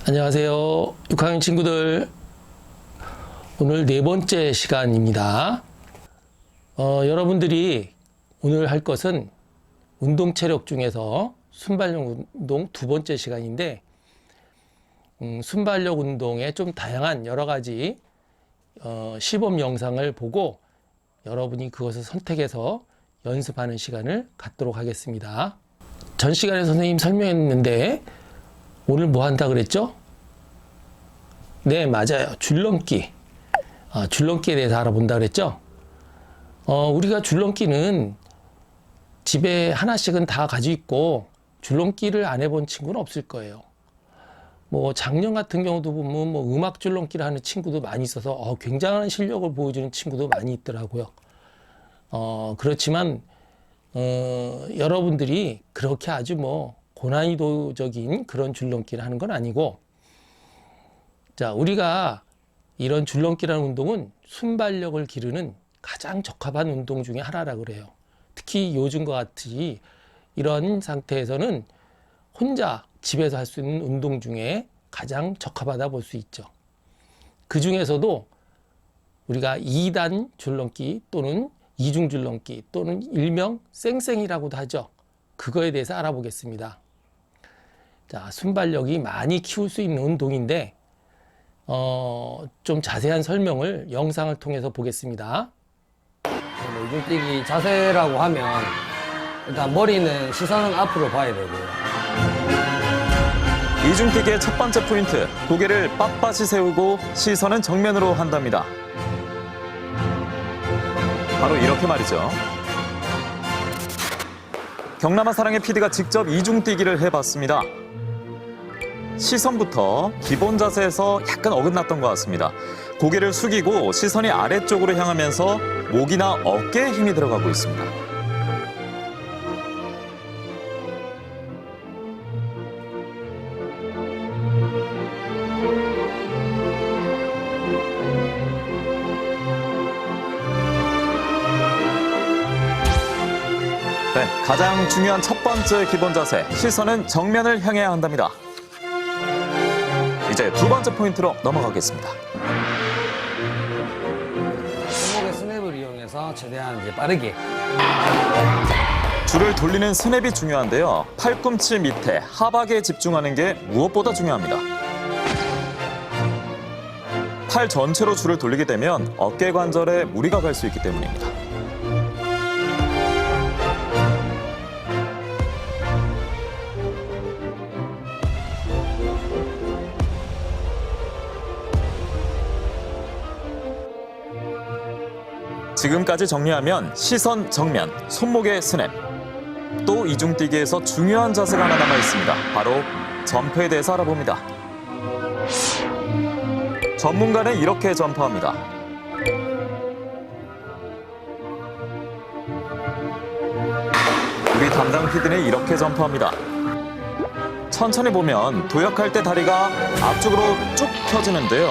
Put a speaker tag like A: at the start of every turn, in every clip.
A: 안녕하세요. 6학년 친구들. 오늘 네 번째 시간입니다. 여러분들이 오늘 할 것은 운동 체력 중에서 순발력 운동 두 번째 시간인데, 순발력 운동의 좀 다양한 여러 가지 시범 영상을 보고 여러분이 그것을 선택해서 연습하는 시간을 갖도록 하겠습니다. 전 시간에 선생님 설명했는데 오늘 뭐 한다 그랬죠? 네, 맞아요. 줄넘기. 줄넘기에 대해서 알아본다 그랬죠? 우리가 줄넘기는 집에 하나씩은 다 가지고 있고 줄넘기를 안 해본 친구는 없을 거예요. 뭐 작년 같은 경우도 보면 뭐 음악 줄넘기를 하는 친구도 많이 있어서 굉장한 실력을 보여주는 친구도 많이 있더라고요. 그렇지만 여러분들이 그렇게 아주 뭐 고난이도적인 그런 줄넘기를 하는 건 아니고, 자, 우리가 이런 줄넘기라는 운동은 순발력을 기르는 가장 적합한 운동 중에 하나라고 그래요. 특히 요즘과 같이 이런 상태에서는 혼자 집에서 할 수 있는 운동 중에 가장 적합하다 볼 수 있죠. 그 중에서도 우리가 2단 줄넘기 또는 이중 줄넘기 또는 일명 쌩쌩이라고도 하죠. 그거에 대해서 알아보겠습니다. 자, 순발력이 많이 키울 수 있는 운동인데 좀 자세한 설명을 영상을 통해서 보겠습니다.
B: 이중뛰기 자세라고 하면 일단 머리는 시선은 앞으로 봐야 되고요.
C: 이중뛰기의 첫 번째 포인트, 고개를 빳빳이 세우고 시선은 정면으로 한답니다. 바로 이렇게 말이죠. 경남아 사랑의 PD가 직접 이중뛰기를 해봤습니다. 시선부터 기본 자세에서 약간 어긋났던 것 같습니다. 고개를 숙이고 시선이 아래쪽으로 향하면서 목이나 어깨에 힘이 들어가고 있습니다. 네, 가장 중요한 첫 번째 기본 자세, 시선은 정면을 향해야 한답니다. 이제 두 번째 포인트로 넘어가겠습니다.
B: 손목의 스냅을 이용해서 최대한 빠르게.
C: 줄을 돌리는 스냅이 중요한데요. 팔꿈치 밑에 하박에 집중하는 게 무엇보다 중요합니다. 팔 전체로 줄을 돌리게 되면 어깨 관절에 무리가 갈 수 있기 때문입니다. 지금까지 정리하면 시선 정면, 손목의 스냅. 또 이중뛰기에서 중요한 자세가 하나 남아 있습니다. 바로 점프에 대해서 알아봅니다. 전문가는 이렇게 점프합니다. 우리 담당 PD는 이렇게 점프합니다. 천천히 보면 도약할 때 다리가 앞쪽으로 쭉 펴지는데요.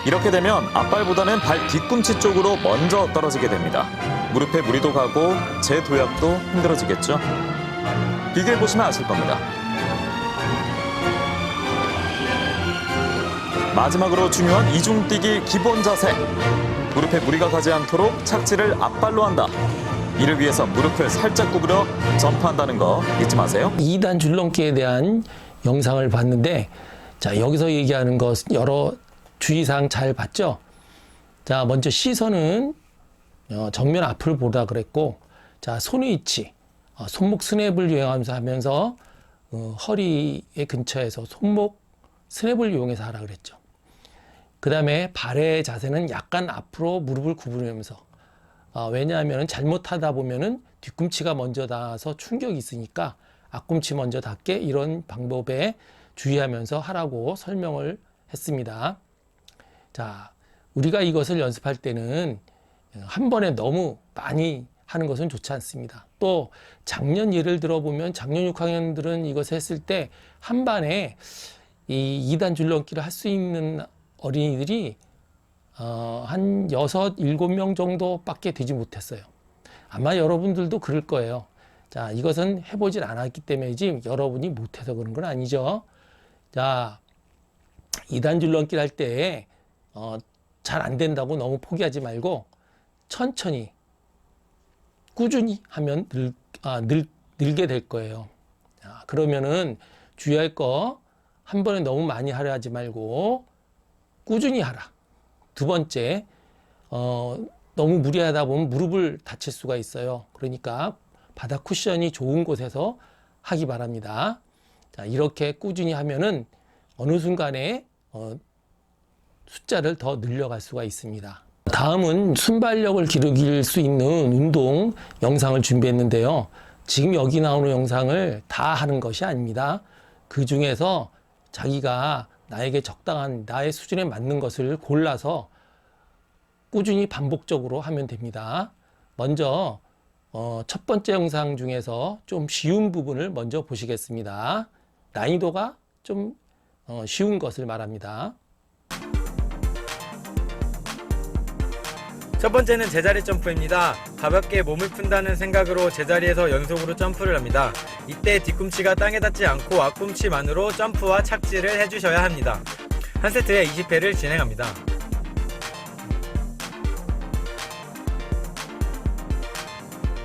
C: 이렇게 되면 앞발보다는 발 뒤꿈치 쪽으로 먼저 떨어지게 됩니다. 무릎에 무리도 가고 제 도약도 힘들어지겠죠? 비교해보시면 아실 겁니다. 마지막으로 중요한 이중뛰기 기본 자세. 무릎에 무리가 가지 않도록 착지를 앞발로 한다. 이를 위해서 무릎을 살짝 구부려 점프한다는 거 잊지 마세요.
A: 2단 줄넘기에 대한 영상을 봤는데, 자, 여기서 얘기하는 것 여러 주의사항 잘 봤죠? 자, 먼저 시선은 정면 앞을 보라 그랬고, 자, 손의 위치, 손목 스냅을 이용하면서 허리의 근처에서 손목 스냅을 이용해서 하라 그랬죠. 그 다음에 발의 자세는 약간 앞으로 무릎을 구부리면서, 왜냐하면 잘못하다 보면은 뒤꿈치가 먼저 닿아서 충격이 있으니까 앞꿈치 먼저 닿게, 이런 방법에 주의하면서 하라고 설명을 했습니다. 자, 우리가 이것을 연습할 때는 한 번에 너무 많이 하는 것은 좋지 않습니다. 또 작년 예를 들어보면 작년 6학년들은 이것을 했을 때 한 반에 이 2단 줄넘기를 할 수 있는 어린이들이 한 6, 7명 정도밖에 되지 못했어요. 아마 여러분들도 그럴 거예요. 자, 이것은 해보질 않았기 때문이지 여러분이 못해서 그런 건 아니죠. 자, 2단 줄넘기를 할 때 잘 안 된다고 너무 포기하지 말고 천천히 꾸준히 하면 늘게 될 거예요. 자, 그러면은 주의할 거 한 번에 너무 많이 하려 하지 말고 꾸준히 하라. 두 번째, 너무 무리하다 보면 무릎을 다칠 수가 있어요. 그러니까 바닥 쿠션이 좋은 곳에서 하기 바랍니다. 자, 이렇게 꾸준히 하면은 어느 순간에 숫자를 더 늘려갈 수가 있습니다. 다음은 순발력을 기르길 수 있는 운동 영상을 준비했는데요. 지금 여기 나오는 영상을 다 하는 것이 아닙니다. 그 중에서 자기가 나에게 적당한 나의 수준에 맞는 것을 골라서 꾸준히 반복적으로 하면 됩니다. 먼저 첫 번째 영상 중에서 좀 쉬운 부분을 먼저 보시겠습니다. 난이도가 좀 쉬운 것을 말합니다.
D: 첫 번째는 제자리 점프입니다. 가볍게 몸을 푼다는 생각으로 제자리에서 연속으로 점프를 합니다. 이때 뒤꿈치가 땅에 닿지 않고 앞꿈치만으로 점프와 착지를 해주셔야 합니다. 한 세트에 20회를 진행합니다.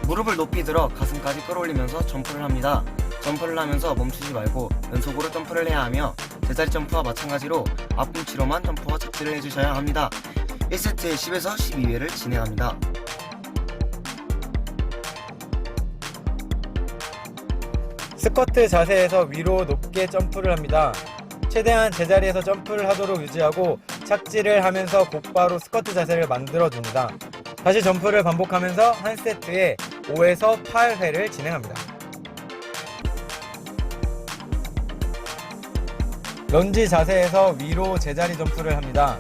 E: 무릎을 높이 들어 가슴까지 끌어올리면서 점프를 합니다. 점프를 하면서 멈추지 말고 연속으로 점프를 해야 하며 제자리 점프와 마찬가지로 앞꿈치로만 점프와 착지를 해주셔야 합니다. 1세트에 10에서 12회를 진행합니다.
D: 스쿼트 자세에서 위로 높게 점프를 합니다. 최대한 제자리에서 점프를 하도록 유지하고 착지를 하면서 곧바로 스쿼트 자세를 만들어줍니다. 다시 점프를 반복하면서 한 세트에 5에서 8회를 진행합니다. 런지 자세에서 위로 제자리 점프를 합니다.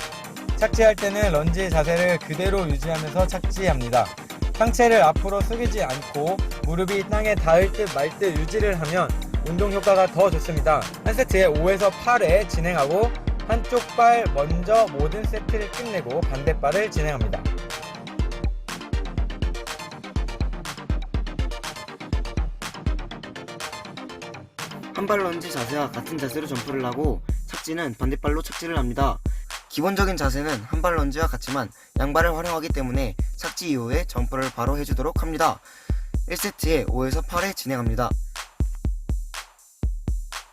D: 착지할 때는 런지 자세를 그대로 유지하면서 착지합니다. 상체를 앞으로 숙이지 않고 무릎이 땅에 닿을 듯 말 듯 유지를 하면 운동 효과가 더 좋습니다. 한 세트에 5에서 8회 진행하고 한쪽 발 먼저 모든 세트를 끝내고 반대발을 진행합니다.
E: 한발 런지 자세와 같은 자세로 점프를 하고 착지는 반대발로 착지를 합니다. 기본적인 자세는 한발 런지와 같지만 양발을 활용하기 때문에 착지 이후에 점프를 바로 해주도록 합니다. 1세트에 5에서 8회 진행합니다.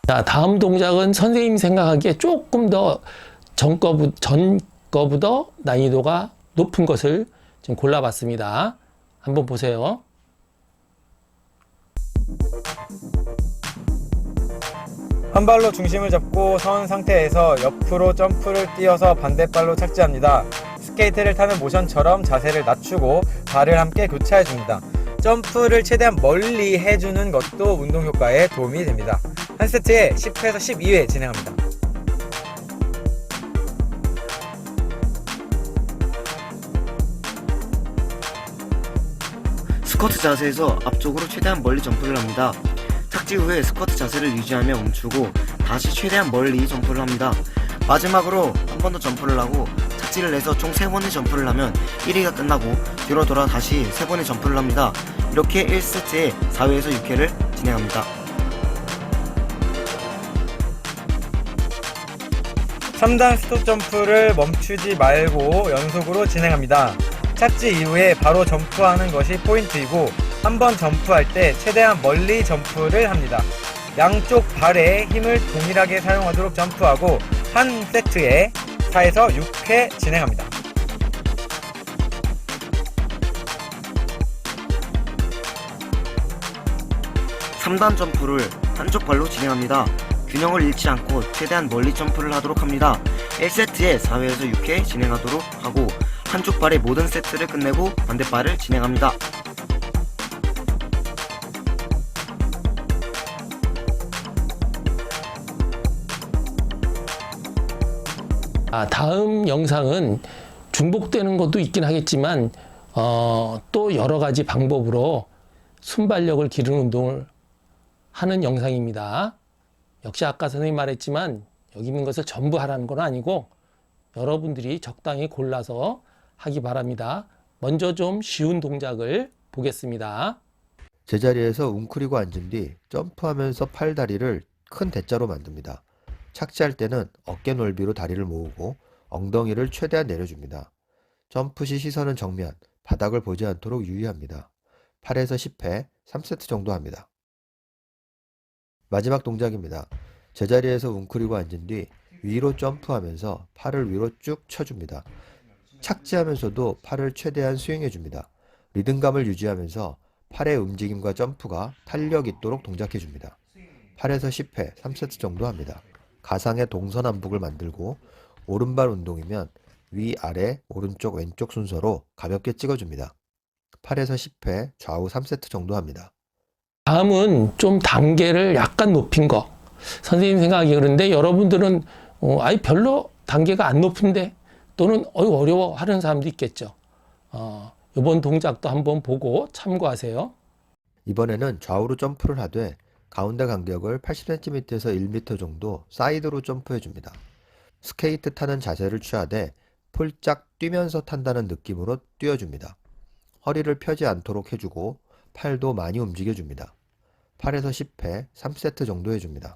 A: 자, 다음 동작은 선생님 생각하기에 조금 더 전 거보다 난이도가 높은 것을 지금 골라봤습니다. 한번 보세요.
D: 한 발로 중심을 잡고 선 상태에서 옆으로 점프를 뛰어서 반대발로 착지합니다. 스케이트를 타는 모션처럼 자세를 낮추고 발을 함께 교차해줍니다. 점프를 최대한 멀리 해주는 것도 운동 효과에 도움이 됩니다. 한 세트에 10회에서 12회 진행합니다.
E: 스쿼트 자세에서 앞쪽으로 최대한 멀리 점프를 합니다. 착지 후에 스쿼트 자세를 유지하며 멈추고 다시 최대한 멀리 점프를 합니다. 마지막으로 한 번 더 점프를 하고 착지를 해서 총 3번의 점프를 하면 1회가 끝나고 뒤로 돌아 다시 3번의 점프를 합니다. 이렇게 1세트에 4회에서 6회를 진행합니다.
D: 3단 스톱 점프를 멈추지 말고 연속으로 진행합니다. 착지 이후에 바로 점프하는 것이 포인트이고 한 번 점프할 때 최대한 멀리 점프를 합니다. 양쪽 발에 힘을 동일하게 사용하도록 점프하고 한 세트에 4에서 6회 진행합니다.
E: (3단) 점프를 한쪽 발로 진행합니다. 균형을 잃지 않고 최대한 멀리 점프를 하도록 합니다. 1세트에 4회에서 6회 진행하도록 하고 한쪽 발의 모든 세트를 끝내고 반대발을 진행합니다.
A: 다음 영상은 중복되는 것도 있긴 하겠지만 또 여러 가지 방법으로 순발력을 기르는 운동을 하는 영상입니다. 역시 아까 선생님 말했지만 여기 있는 것을 전부 하라는 건 아니고 여러분들이 적당히 골라서 하기 바랍니다. 먼저 좀 쉬운 동작을 보겠습니다.
F: 제자리에서 웅크리고 앉은 뒤 점프하면서 팔다리를 큰 대자로 만듭니다. 착지할 때는 어깨 넓이로 다리를 모으고 엉덩이를 최대한 내려줍니다. 점프 시 시선은 정면, 바닥을 보지 않도록 유의합니다. 8에서 10회, 3세트 정도 합니다. 마지막 동작입니다. 제자리에서 웅크리고 앉은 뒤 위로 점프하면서 팔을 위로 쭉 쳐줍니다. 착지하면서도 팔을 최대한 스윙해줍니다. 리듬감을 유지하면서 팔의 움직임과 점프가 탄력 있도록 동작해줍니다. 8에서 10회, 3세트 정도 합니다. 가상의 동서남북을 만들고 오른발 운동이면 위, 아래, 오른쪽, 왼쪽 순서로 가볍게 찍어줍니다. 8에서 10회, 좌우 3세트 정도 합니다.
A: 다음은 좀 단계를 약간 높인 거. 선생님 생각이 그런데 여러분들은 아이 별로 단계가 안 높은데 또는 어려워 하는 사람도 있겠죠. 이번 동작도 한번 보고 참고하세요.
F: 이번에는 좌우로 점프를 하되 가운데 간격을 80cm에서 1m 정도 사이드로 점프해줍니다. 스케이트 타는 자세를 취하되 폴짝 뛰면서 탄다는 느낌으로 뛰어줍니다. 허리를 펴지 않도록 해주고 팔도 많이 움직여줍니다. 8에서 10회, 3세트 정도 해줍니다.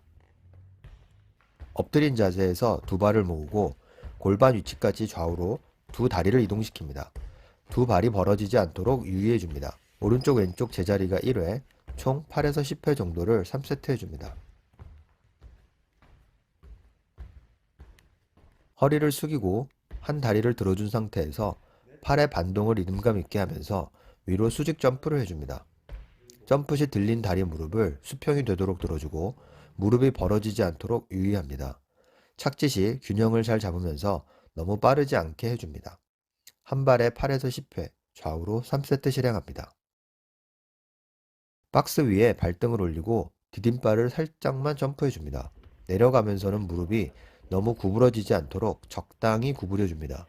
F: 엎드린 자세에서 두 발을 모으고 골반 위치까지 좌우로 두 다리를 이동시킵니다. 두 발이 벌어지지 않도록 유의해줍니다. 오른쪽 왼쪽 제자리가 1회, 총 8에서 10회 정도를 3세트 해줍니다. 허리를 숙이고 한 다리를 들어준 상태에서 팔의 반동을 리듬감 있게 하면서 위로 수직 점프를 해줍니다. 점프 시 들린 다리 무릎을 수평이 되도록 들어주고 무릎이 벌어지지 않도록 유의합니다. 착지 시 균형을 잘 잡으면서 너무 빠르지 않게 해줍니다. 한 발에 8에서 10회, 좌우로 3세트 실행합니다. 박스 위에 발등을 올리고 디딤발을 살짝만 점프해줍니다. 내려가면서는 무릎이 너무 구부러지지 않도록 적당히 구부려줍니다.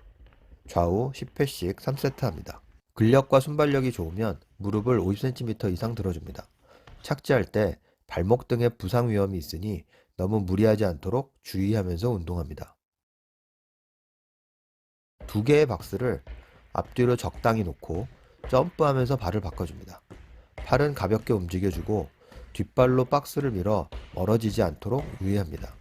F: 좌우 10회씩 3세트 합니다. 근력과 순발력이 좋으면 무릎을 50cm 이상 들어줍니다. 착지할 때 발목 등의 부상 위험이 있으니 너무 무리하지 않도록 주의하면서 운동합니다. 두 개의 박스를 앞뒤로 적당히 놓고 점프하면서 발을 바꿔줍니다. 팔은 가볍게 움직여주고 뒷발로 박스를 밀어 멀어지지 않도록 유의합니다.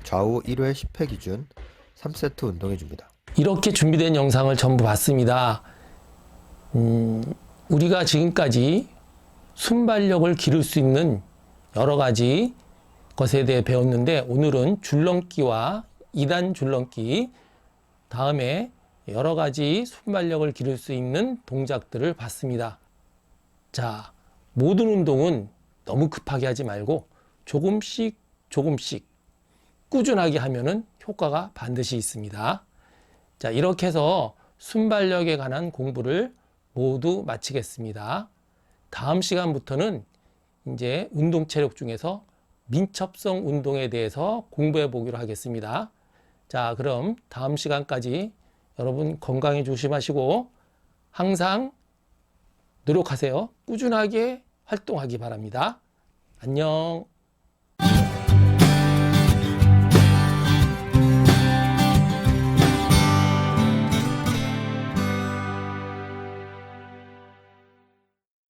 F: 좌우 1회 10회 기준 3세트 운동해줍니다.
A: 이렇게 준비된 영상을 전부 봤습니다. 우리가 지금까지 순발력을 기를 수 있는 여러 가지 것에 대해 배웠는데 오늘은 줄넘기와 2단 줄넘기, 다음에 여러 가지 순발력을 기를 수 있는 동작들을 봤습니다. 자, 모든 운동은 너무 급하게 하지 말고 조금씩 꾸준하게 하면은 효과가 반드시 있습니다. 자, 이렇게 해서 순발력에 관한 공부를 모두 마치겠습니다. 다음 시간부터는 이제 운동 체력 중에서 민첩성 운동에 대해서 공부해 보기로 하겠습니다. 자, 그럼 다음 시간까지 여러분 건강에 조심하시고 항상 노력하세요. 꾸준하게 활동하기 바랍니다. 안녕.